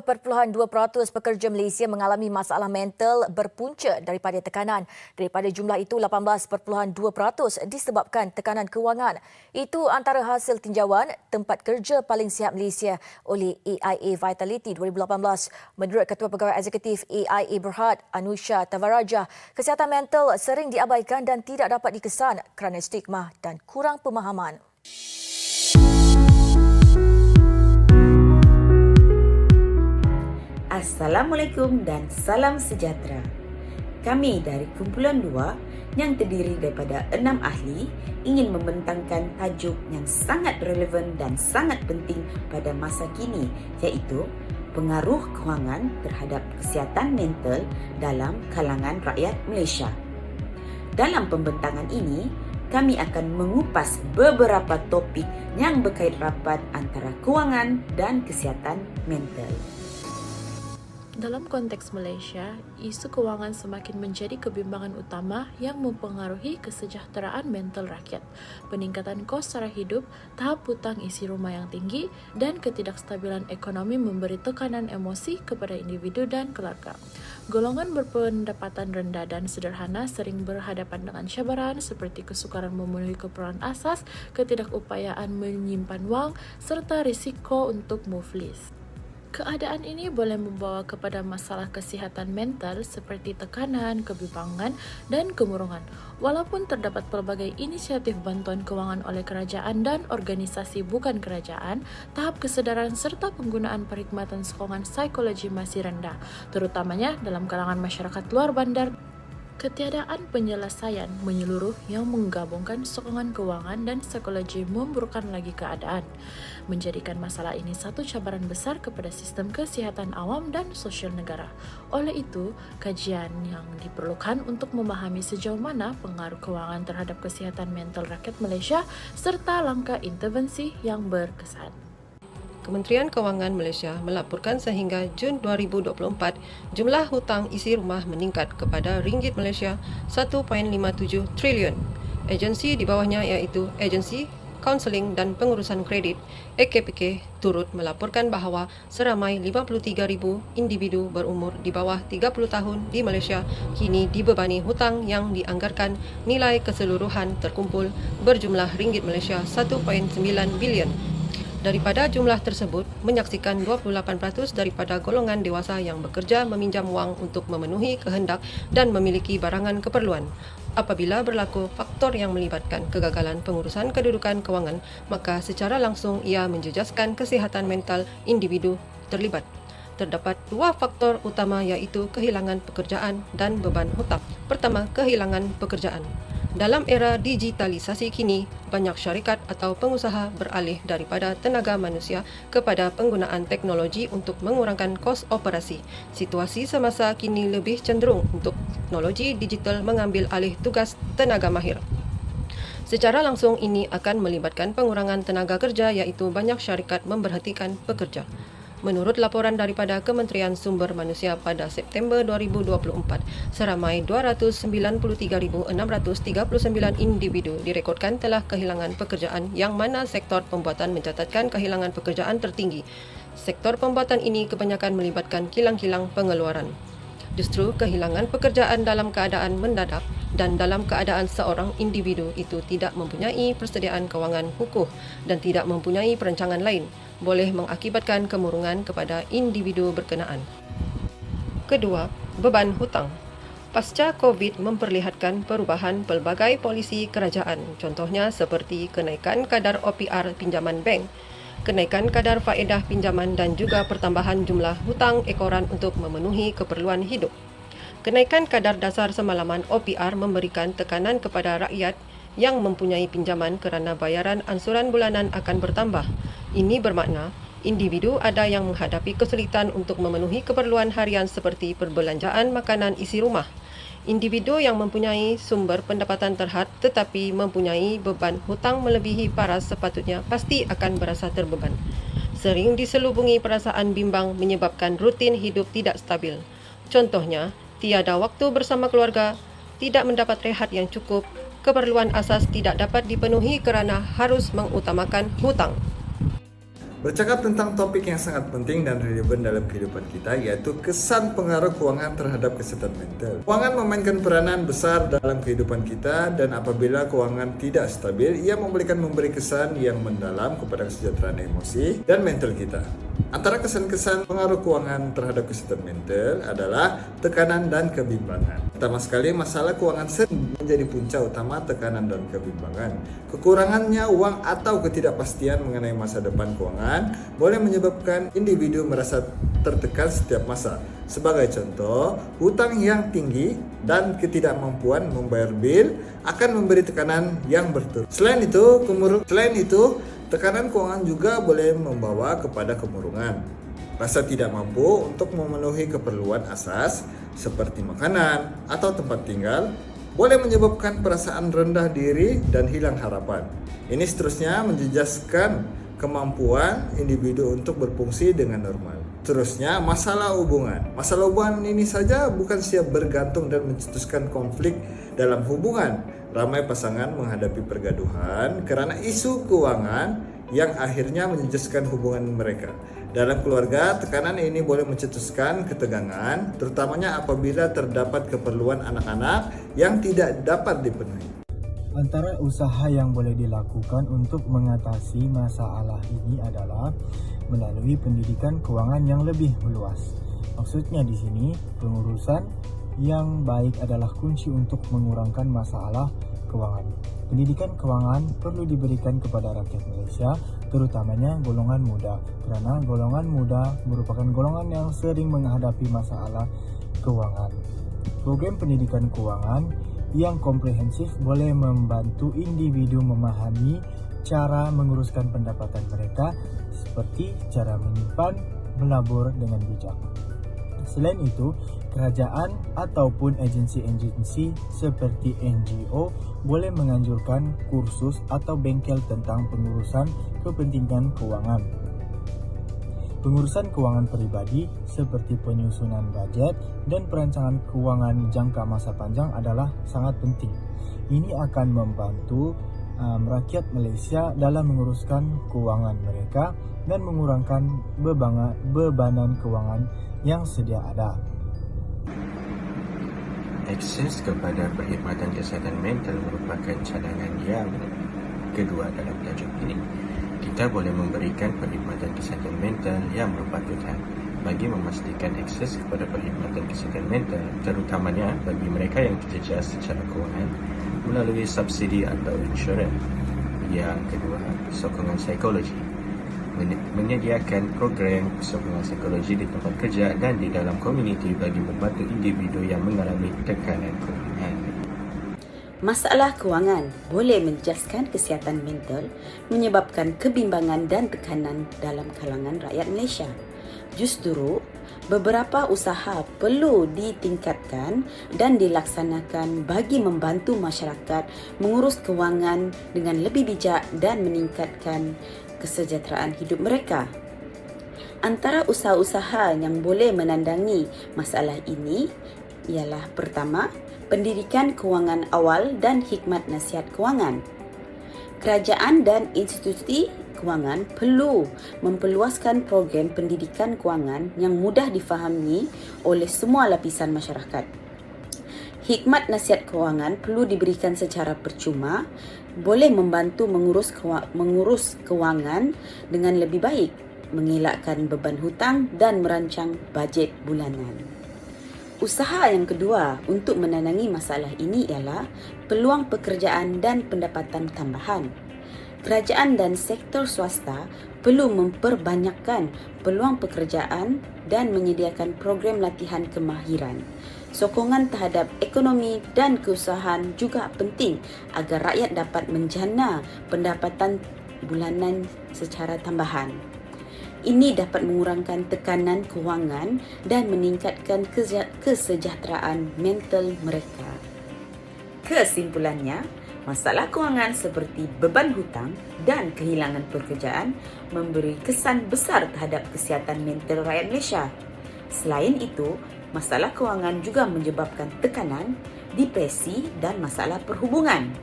20.2% pekerja Malaysia mengalami masalah mental berpunca daripada tekanan. Daripada jumlah itu, 18.2% disebabkan tekanan kewangan. Itu antara hasil tinjauan Tempat Kerja Paling Sihat Malaysia oleh AIA Vitality 2018. Menurut Ketua Pegawai Eksekutif AIA Berhad, Anusha Tavaraja, kesihatan mental sering diabaikan dan tidak dapat dikesan kerana stigma dan kurang pemahaman. Assalamualaikum dan salam sejahtera. Kami dari Kumpulan 2 yang terdiri daripada 6 ahli ingin membentangkan tajuk yang sangat relevan dan sangat penting pada masa kini, iaitu pengaruh kewangan terhadap kesihatan mental dalam kalangan rakyat Malaysia. Dalam pembentangan ini, kami akan mengupas beberapa topik yang berkait rapat antara kewangan dan kesihatan mental. Dalam konteks Malaysia, isu kewangan semakin menjadi kebimbangan utama yang mempengaruhi kesejahteraan mental rakyat. Peningkatan kos sara hidup, tahap hutang isi rumah yang tinggi dan ketidakstabilan ekonomi memberi tekanan emosi kepada individu dan keluarga. Golongan berpendapatan rendah dan sederhana sering berhadapan dengan cabaran seperti kesukaran memenuhi keperluan asas, ketidakupayaan menyimpan wang, serta risiko untuk muflis. Keadaan ini boleh membawa kepada masalah kesihatan mental seperti tekanan, kebimbangan, dan kemurungan. Walaupun terdapat pelbagai inisiatif bantuan kewangan oleh kerajaan dan organisasi bukan kerajaan, tahap kesedaran serta penggunaan perkhidmatan sokongan psikologi masih rendah, terutamanya dalam kalangan masyarakat luar bandar. Ketiadaan penyelesaian menyeluruh yang menggabungkan sokongan kewangan dan psikologi memburukkan lagi keadaan, menjadikan masalah ini satu cabaran besar kepada sistem kesihatan awam dan sosial negara. Oleh itu, kajian yang diperlukan untuk memahami sejauh mana pengaruh kewangan terhadap kesihatan mental rakyat Malaysia serta langkah intervensi yang berkesan. Kementerian Kewangan Malaysia melaporkan sehingga Jun 2024, jumlah hutang isi rumah meningkat kepada ringgit Malaysia 1.57 trilion. Agensi di bawahnya iaitu Agensi Kaunseling dan Pengurusan Kredit AKPK turut melaporkan bahawa seramai 53,000 individu berumur di bawah 30 tahun di Malaysia kini dibebani hutang yang dianggarkan nilai keseluruhan terkumpul berjumlah ringgit Malaysia 1.9 bilion. Daripada jumlah tersebut, menyaksikan 28% daripada golongan dewasa yang bekerja meminjam wang untuk memenuhi kehendak dan memiliki barangan keperluan. Apabila berlaku faktor yang melibatkan kegagalan pengurusan kedudukan kewangan, maka secara langsung ia menjejaskan kesihatan mental individu terlibat. Terdapat dua faktor utama iaitu kehilangan pekerjaan dan beban hutang. Pertama, kehilangan pekerjaan. Dalam era digitalisasi kini, banyak syarikat atau pengusaha beralih daripada tenaga manusia kepada penggunaan teknologi untuk mengurangkan kos operasi. Situasi semasa kini lebih cenderung untuk teknologi digital mengambil alih tugas tenaga mahir. Secara langsung ini akan melibatkan pengurangan tenaga kerja iaitu banyak syarikat memberhentikan pekerja. Menurut laporan daripada Kementerian Sumber Manusia pada September 2024, seramai 293,639 individu direkodkan telah kehilangan pekerjaan yang mana sektor pembuatan mencatatkan kehilangan pekerjaan tertinggi. Sektor pembuatan ini kebanyakan melibatkan kilang-kilang pengeluaran. Justru kehilangan pekerjaan dalam keadaan mendadak dan dalam keadaan seorang individu itu tidak mempunyai persediaan kewangan kukuh dan tidak mempunyai perancangan lain, boleh mengakibatkan kemurungan kepada individu berkenaan. Kedua, beban hutang. Pasca COVID memperlihatkan perubahan pelbagai polisi kerajaan, contohnya seperti kenaikan kadar OPR pinjaman bank, kenaikan kadar faedah pinjaman dan juga pertambahan jumlah hutang ekoran untuk memenuhi keperluan hidup. Kenaikan kadar dasar semalaman OPR memberikan tekanan kepada rakyat yang mempunyai pinjaman kerana bayaran ansuran bulanan akan bertambah. Ini bermakna individu ada yang menghadapi kesulitan untuk memenuhi keperluan harian seperti perbelanjaan makanan isi rumah. Individu yang mempunyai sumber pendapatan terhad tetapi mempunyai beban hutang melebihi paras sepatutnya pasti akan berasa terbeban. Sering diselubungi perasaan bimbang menyebabkan rutin hidup tidak stabil. Contohnya, tiada waktu bersama keluarga, tidak mendapat rehat yang cukup, keperluan asas tidak dapat dipenuhi kerana harus mengutamakan hutang. bercakap tentang topik yang sangat penting dan relevan dalam kehidupan kita, yaitu kesan pengaruh keuangan terhadap kesehatan mental. Keuangan memainkan peranan besar dalam kehidupan kita, dan apabila keuangan tidak stabil, ia memberi kesan yang mendalam kepada kesejahteraan emosi dan mental kita. Antara kesan-kesan pengaruh keuangan terhadap kesehatan mental adalah tekanan dan kebimbangan. Pertama sekali, masalah keuangan sering menjadi punca utama tekanan dan kebimbangan. Kekurangannya uang atau ketidakpastian mengenai masa depan keuangan boleh menyebabkan individu merasa tertekan setiap masa. Sebagai contoh, hutang yang tinggi dan ketidakmampuan membayar bil akan memberi tekanan yang berturut. Selain itu, tekanan keuangan juga boleh membawa kepada kemurungan. Rasa tidak mampu untuk memenuhi keperluan asas seperti makanan atau tempat tinggal boleh menyebabkan perasaan rendah diri dan hilang harapan. Ini seterusnya menjejaskan kemampuan individu untuk berfungsi dengan normal. Terusnya, masalah hubungan. Masalah hubungan ini saja bukan siap bergantung dan mencetuskan konflik dalam hubungan. Ramai pasangan menghadapi pergaduhan karena isu keuangan yang akhirnya menjejaskan hubungan mereka. Dalam keluarga, tekanan ini boleh mencetuskan ketegangan, terutamanya apabila terdapat keperluan anak-anak yang tidak dapat dipenuhi. Antara usaha yang boleh dilakukan untuk mengatasi masalah ini adalah melalui pendidikan keuangan yang lebih meluas. Maksudnya di sini, pengurusan yang baik adalah kunci untuk mengurangkan masalah keuangan. Pendidikan keuangan perlu diberikan kepada rakyat Malaysia, terutamanya golongan muda, kerana golongan muda merupakan golongan yang sering menghadapi masalah keuangan. Program pendidikan keuangan yang komprehensif boleh membantu individu memahami cara menguruskan pendapatan mereka, seperti cara menyimpan, melabur dengan bijak. Selain itu, kerajaan ataupun agensi-agensi seperti NGO boleh menganjurkan kursus atau bengkel tentang pengurusan kepentingan keuangan. Pengurusan keuangan peribadi seperti penyusunan bajet dan perancangan keuangan jangka masa panjang adalah sangat penting. Ini akan membantu rakyat Malaysia dalam menguruskan keuangan mereka dan mengurangkan bebanan keuangan yang sedia ada. Akses kepada perkhidmatan kesihatan mental merupakan cadangan yang kedua dalam tajuk ini. Kita boleh memberikan perkhidmatan kesihatan mental yang berpatutan bagi memastikan akses kepada perkhidmatan kesihatan mental, terutamanya bagi mereka yang terjejas secara kewangan melalui subsidi atau insurans. Yang kedua, sokongan psikologi. Menyediakan program sokongan psikologi di tempat kerja dan di dalam komuniti bagi membantu individu yang mengalami tekanan kewangan. Masalah kewangan boleh menjejaskan kesihatan mental, menyebabkan kebimbangan dan tekanan dalam kalangan rakyat Malaysia. Justru, beberapa usaha perlu ditingkatkan dan dilaksanakan bagi membantu masyarakat mengurus kewangan dengan lebih bijak dan meningkatkan kesejahteraan hidup mereka. Antara usaha-usaha yang boleh menandangi masalah ini ialah pertama, pendidikan kewangan awal dan hikmat nasihat kewangan. Kerajaan dan institusi kewangan perlu memperluaskan program pendidikan kewangan yang mudah difahami oleh semua lapisan masyarakat. Hikmat nasihat kewangan perlu diberikan secara percuma, boleh membantu mengurus kewangan dengan lebih baik, mengelakkan beban hutang dan merancang bajet bulanan. Usaha yang kedua untuk menandangi masalah ini ialah peluang pekerjaan dan pendapatan tambahan. Kerajaan dan sektor swasta perlu memperbanyakkan peluang pekerjaan dan menyediakan program latihan kemahiran. Sokongan terhadap ekonomi dan keusahaan juga penting agar rakyat dapat menjana pendapatan bulanan secara tambahan. Ini dapat mengurangkan tekanan kewangan dan meningkatkan kesejahteraan mental mereka. Kesimpulannya, masalah kewangan seperti beban hutang dan kehilangan pekerjaan memberi kesan besar terhadap kesihatan mental rakyat Malaysia. Selain itu, masalah kewangan juga menyebabkan tekanan, depresi dan masalah perhubungan.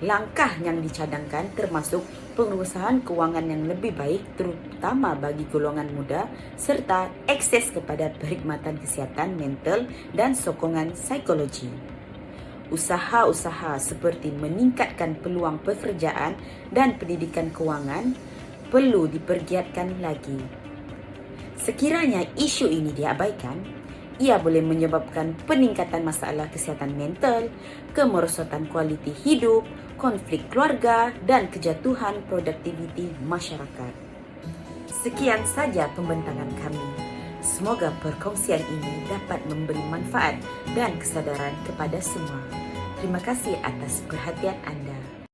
Langkah yang dicadangkan termasuk pengurusan kewangan yang lebih baik terutama bagi golongan muda serta akses kepada perkhidmatan kesihatan mental dan sokongan psikologi. Usaha-usaha seperti meningkatkan peluang pekerjaan dan pendidikan kewangan perlu dipergiatkan lagi. Sekiranya isu ini diabaikan, ia boleh menyebabkan peningkatan masalah kesihatan mental, kemerosotan kualiti hidup, konflik keluarga dan kejatuhan produktiviti masyarakat. Sekian saja pembentangan kami. Semoga perkongsian ini dapat memberi manfaat dan kesadaran kepada semua. Terima kasih atas perhatian anda.